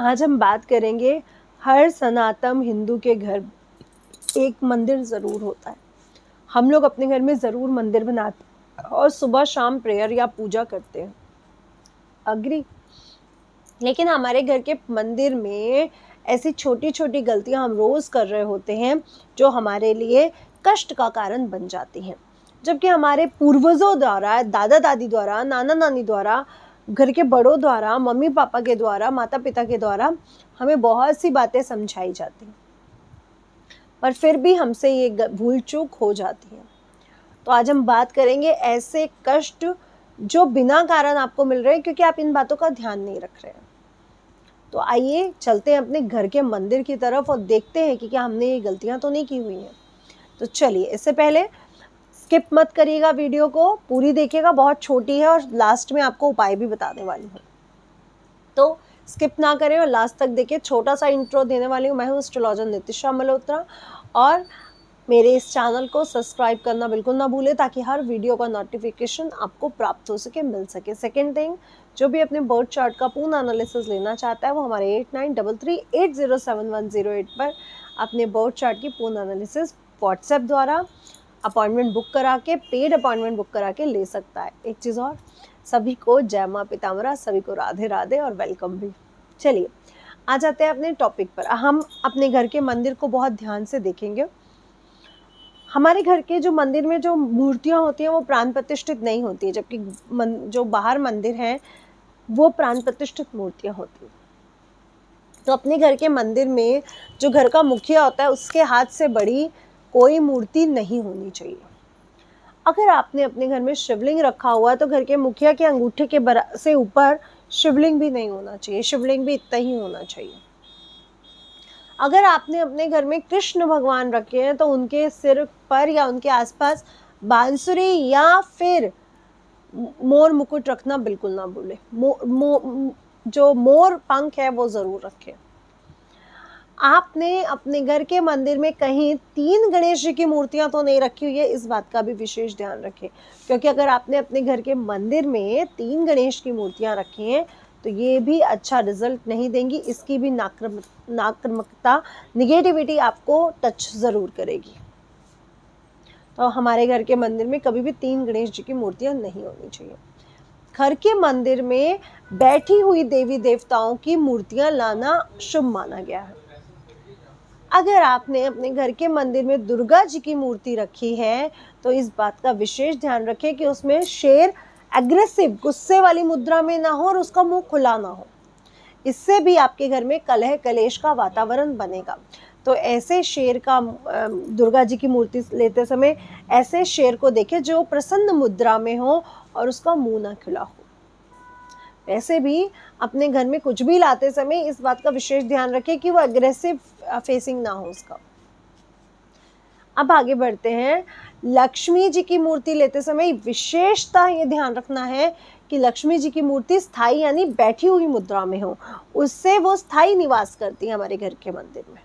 आज हम बात करेंगे, हर सनातन हिंदू के घर एक मंदिर ज़रूर होता है। हम लोग अपने घर में ज़रूर मंदिर बनाते हैं और सुबह शाम प्रेयर या पूजा करते हैं। एग्री? लेकिन हमारे घर के मंदिर में ऐसी छोटी-छोटी गलतियाँ हम रोज़ कर रहे होते हैं, जो हमारे लिए कष्ट का कारण बन जाती हैं। जबकि हमारे पूर्वजों द्वारा, दादा-दादी द्वारा, नाना-नानी द्वारा, घर के बड़ों द्वारा, मम्मी-पापा के द्वारा, माता-पिता के द्वारा हमें बहुत सी बातें समझाई जाती हैं, पर फिर भी हमसे ये भूल-चूक हो जाती है। तो आज हम बात करेंगे ऐसे कष्ट जो बिना कारण आपको मिल रहे हैं, क्योंकि आप इन बातों का ध्यान नहीं रख रहे हैं। तो आइए चलते हैं अपने घर के मंदिर की तरफ और देखते हैं कि क्या हमने ये गलतियां तो नहीं की हुई हैं। तो चलिए, इससे पहले स्किप मत करिएगा, वीडियो को पूरी देखिएगा, बहुत छोटी है और लास्ट में आपको उपाय भी बताने वाली हूँ। तो स्किप ना करें और लास्ट तक देखिए। छोटा सा इंट्रो देने वाली हूँ। मैं हूँ एस्ट्रोलॉजर नितिशा मल्होत्रा और मेरे इस चैनल को सब्सक्राइब करना बिल्कुल ना भूलें, ताकि हर वीडियो का नोटिफिकेशन आपको प्राप्त हो सके, मिल सके। सेकेंड थिंग, जो भी अपने बर्थ चार्ट का पूर्ण एनालिसिस लेना चाहता है, वो हमारे 8933807108 पर अपने बर्थ चार्ट की पूर्ण एनालिसिस व्हाट्सएप द्वारा अपॉइंटमेंट बुक करा के, पेड अपॉइंटमेंट बुक करा के ले सकता है। एक चीज़ और, सभी को जय माँ पितामरा, सभी को राधे राधे और वेलकम भी। चलिए आ जाते हैं अपने टॉपिक पर। हम अपने घर के मंदिर को बहुत ध्यान से देखेंगे। हमारे घर के जो मंदिर में जो मूर्तियाँ होती हैं वो प्राण प्रतिष्ठित नहीं होती है, जबकि जो बाहर मंदिर हैं वो प्राण प्रतिष्ठित मूर्तियाँ होती हैं। तो अपने घर के मंदिर में जो घर का मुखिया होता है, उसके हाथ से बड़ी कोई मूर्ति नहीं होनी चाहिए। अगर आपने अपने घर में शिवलिंग रखा हुआ है, तो घर के मुखिया के अंगूठे के से ऊपर शिवलिंग भी नहीं होना चाहिए, शिवलिंग भी इतना ही होना चाहिए। अगर आपने अपने घर में कृष्ण भगवान रखे हैं, तो उनके सिर पर या उनके आसपास बांसुरी या फिर मोर मुकुट रखना बिल्कुल ना भूलें। जो मोर पंख है वो जरूर रखें। आपने अपने घर के मंदिर में कहीं 3 गणेश जी की मूर्तियां तो नहीं रखी हुई है, इस बात का भी विशेष ध्यान रखें, क्योंकि अगर आपने अपने घर के मंदिर में 3 गणेश की मूर्तियां रखी हैं, तो ये भी अच्छा रिजल्ट नहीं देंगी। इसकी भी नकारात्मकता, निगेटिविटी आपको टच ज़रूर करेगी। तो हमारे घर के मंदिर में कभी भी 3 गणेश जी की मूर्तियां नहीं होनी चाहिए। घर के मंदिर में बैठी हुई देवी देवताओं की मूर्तियां लाना शुभ माना गया है। अगर आपने अपने घर के मंदिर में दुर्गा जी की मूर्ति रखी है, तो इस बात का विशेष ध्यान रखें कि उसमें शेर एग्रेसिव, गुस्से वाली मुद्रा में ना हो और उसका मुंह खुला ना हो। इससे भी आपके घर में कलह कलेश का वातावरण बनेगा। तो ऐसे शेर का, दुर्गा जी की मूर्ति लेते समय ऐसे शेर को देखें जो प्रसन्न मुद्रा में हो और उसका मुंह ना खुला हो। वैसे भी अपने घर में कुछ भी लाते समय इस बात का विशेष ध्यान रखें कि वो एग्रेसिव फेसिंग ना हो उसका। अब आगे बढ़ते हैं। लक्ष्मी जी की मूर्ति लेते समय विशेषता ये ध्यान रखना है कि लक्ष्मी जी की मूर्ति स्थायी यानी बैठी हुई मुद्रा में हो, उससे वो स्थायी निवास करती है हमारे घर के मंदिर में।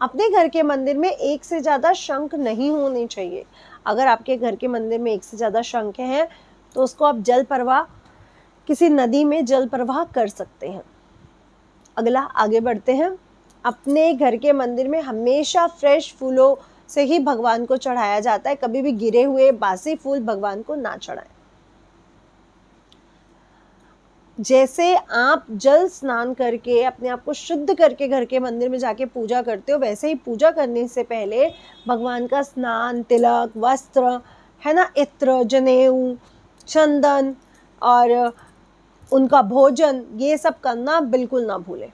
अपने घर के मंदिर में एक से ज्यादा शंख नहीं होने चाहिए। अगर आपके घर के मंदिर में एक से ज्यादा शंख हैं, तो उसको आप जल प्रवाह, किसी नदी में जल प्रवाह कर सकते हैं। अगला आगे बढ़ते हैं। अपने घर के मंदिर में हमेशा फ्रेश फूलों से ही भगवान को चढ़ाया जाता है। कभी भी गिरे हुए बासी फूल भगवान को ना चढ़ाएं। जैसे आप जल स्नान करके अपने आप को शुद्ध करके घर के मंदिर में जाके पूजा करते हो, वैसे ही पूजा करने से पहले भगवान का स्नान, तिलक, वस्त्र है ना, इत्र, जनेऊ, चंदन और उनका भोजन, ये सब करना बिल्कुल ना भूलें।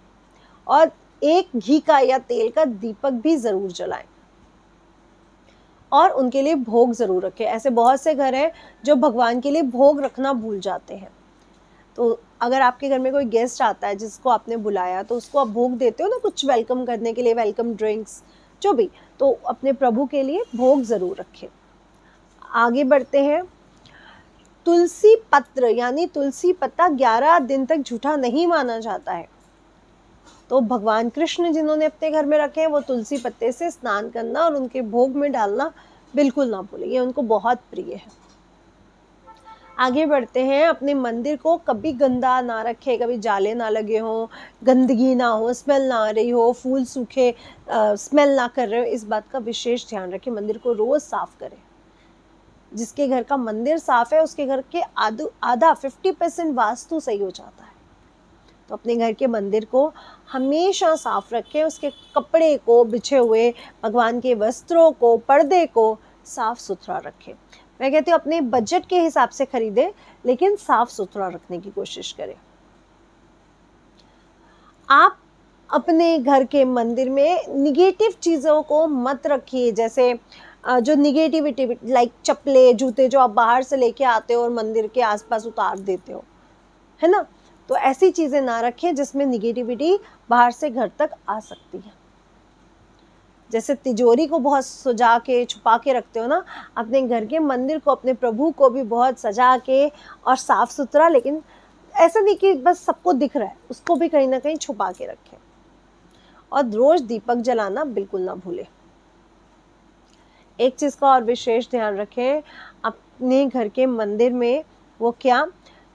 और एक घी का या तेल का दीपक भी जरूर जलाएं और उनके लिए भोग जरूर रखें। ऐसे बहुत से घर हैं जो भगवान के लिए भोग रखना भूल जाते हैं। तो अगर आपके घर में कोई गेस्ट आता है जिसको आपने बुलाया, तो उसको आप भोग देते हो ना, कुछ वेलकम करने के लिए, वेलकम ड्रिंक्स जो भी, तो अपने प्रभु के लिए भोग जरूर रखें। आगे बढ़ते हैं। तुलसी पत्र यानी तुलसी पत्ता 11 दिन तक झूठा नहीं माना जाता है। तो भगवान कृष्ण जिन्होंने अपने घर में रखे हैं, वो तुलसी पत्ते से स्नान करना और उनके भोग में डालना बिल्कुल ना भूलें, ये उनको बहुत प्रिय है। आगे बढ़ते हैं। अपने मंदिर को कभी गंदा ना रखें, कभी जाले ना लगे हों, गंदगी ना हो, स्मेल ना आ रही हो, फूल सूखे स्मेल ना कर रहे हो, इस बात का विशेष ध्यान रखें। मंदिर को रोज़ साफ करें। जिसके घर का मंदिर साफ है उसके घर के आधा 50% वास्तु सही हो जाता है। तो अपने घर के मंदिर को हमेशा साफ रखें, उसके कपड़े को, बिछे हुए भगवान के वस्त्रों को, पर्दे को साफ सुथरा रखें। मैं कहती हूँ अपने बजट के हिसाब से खरीदें, लेकिन साफ सुथरा रखने की कोशिश करें। आप अपने घर के मंदिर में निगेटिव चीज़ों को मत रखिए, जैसे जो निगेटिविटी लाइक चप्पलें, जूते जो आप बाहर से लेके आते हो और मंदिर के आसपास उतार देते हो, है ना? तो ऐसी चीज़ें ना रखें जिसमें निगेटिविटी बाहर से घर तक आ सकती है। जैसे तिजोरी को बहुत सजा के, छुपा के रखते हो ना, अपने घर के मंदिर को, अपने प्रभु को भी बहुत सजा के और साफ सुथरा, लेकिन ऐसा नहीं कि बस सबको दिख रहा है, उसको भी कहीं ना कहीं छुपा के रखें। और रोज दीपक जलाना बिल्कुल ना भूलें। एक चीज़ का और विशेष ध्यान रखें, अपने घर के मंदिर में वो क्या,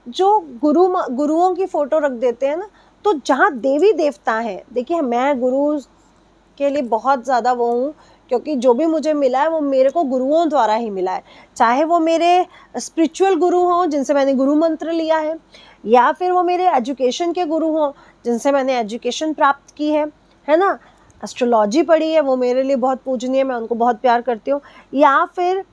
जो गुरुओं की फ़ोटो रख देते हैं ना, तो जहाँ देवी देवता हैं, देखिए मैं गुरु के लिए बहुत ज़्यादा वो हूँ, क्योंकि जो भी मुझे मिला है वो मेरे को गुरुओं द्वारा ही मिला है। चाहे वो मेरे स्पिरिचुअल गुरु हों जिनसे मैंने गुरु मंत्र लिया है, या फिर वो मेरे एजुकेशन के गुरु हों जिनसे मैंने एजुकेशन प्राप्त की है ना, एस्ट्रोलॉजी पढ़ी है, वो मेरे लिए बहुत पूजनीय, मैं उनको बहुत प्यार करती हूँ। या फिर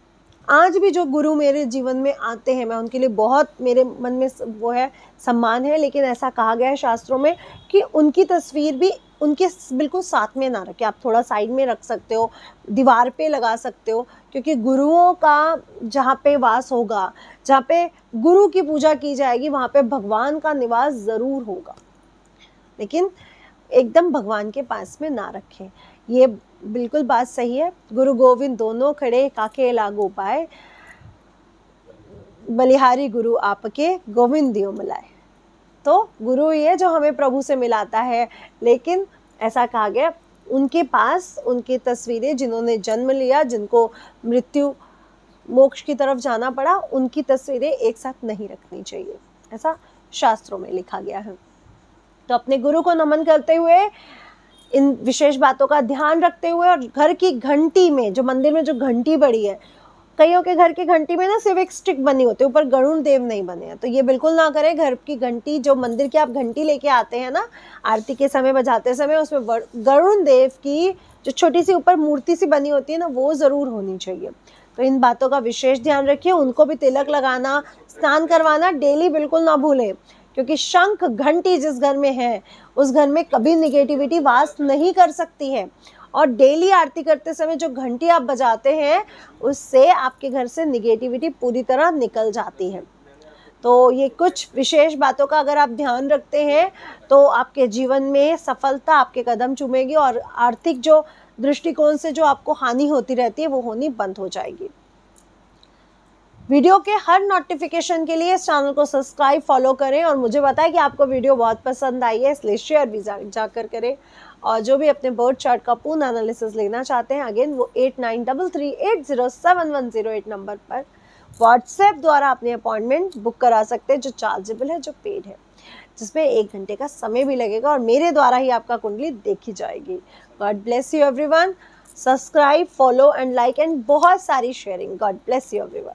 आज भी जो गुरु मेरे जीवन में आते हैं, मैं उनके लिए बहुत, मेरे मन में वो है, सम्मान है। लेकिन ऐसा कहा गया है शास्त्रों में कि उनकी तस्वीर भी उनके बिल्कुल साथ में ना रखें, आप थोड़ा साइड में रख सकते हो, दीवार पे लगा सकते हो, क्योंकि गुरुओं का जहाँ पे वास होगा, जहाँ पे गुरु की पूजा की जाएगी, वहाँ पे भगवान का निवास ज़रूर होगा, लेकिन एकदम भगवान के पास में ना रखें। ये बिल्कुल बात सही है। गुरु गोविंद दोनों खड़े, काके लागू पाए, बलिहारी गुरु आपके, गोविंद दियो मिलाए। तो गुरु ही है जो हमें प्रभु से मिलाता है, लेकिन ऐसा कहा गया उनके पास उनकी तस्वीरें, जिन्होंने जन्म लिया, जिनको मृत्यु मोक्ष की तरफ जाना पड़ा, उनकी तस्वीरें एक साथ नहीं रखनी चाहिए, ऐसा शास्त्रों में लिखा गया है। तो अपने गुरु को नमन करते हुए, इन विशेष बातों का ध्यान रखते हुए, और घर की घंटी में, जो मंदिर में जो घंटी बड़ी है, कईयों के घर की घंटी में ना सिर्फ एक स्टिक बनी होती है, ऊपर गरुण देव नहीं बने हैं, तो ये बिल्कुल ना करें। घर की घंटी, जो मंदिर की आप घंटी लेके आते हैं ना आरती के समय, बजाते समय, उसमें गरुण देव की जो छोटी सी ऊपर मूर्ति सी बनी होती है ना, वो ज़रूर होनी चाहिए। तो इन बातों का विशेष ध्यान रखिए। उनको भी तिलक लगाना, स्नान करवाना डेली बिल्कुल ना भूलें, क्योंकि शंख घंटी जिस घर में है, उस घर में कभी निगेटिविटी वास नहीं कर सकती है। और डेली आरती करते समय जो घंटी आप बजाते हैं, उससे आपके घर से निगेटिविटी पूरी तरह निकल जाती है। तो ये कुछ विशेष बातों का अगर आप ध्यान रखते हैं, तो आपके जीवन में सफलता आपके कदम चूमेगी, और आर्थिक जो दृष्टिकोण से जो आपको हानि होती रहती है, वो होनी बंद हो जाएगी। वीडियो के हर नोटिफिकेशन के लिए इस चैनल को सब्सक्राइब, फॉलो करें, और मुझे बताएं कि आपको वीडियो बहुत पसंद आई है, इसलिए शेयर भी जाकर करें। और जो भी अपने बर्थ चार्ट का पूर्ण एनालिसिस लेना चाहते हैं, अगेन वो 8933807108 नंबर पर व्हाट्सएप द्वारा अपनी अपॉइंटमेंट बुक करा सकते हैं, जो चार्जेबल है, जो पेड है, जिसमें 1 घंटे का समय भी लगेगा, और मेरे द्वारा ही आपका कुंडली देखी जाएगी। God bless you everyone. Subscribe, follow and like, and बहुत सारी sharing. God bless you everyone.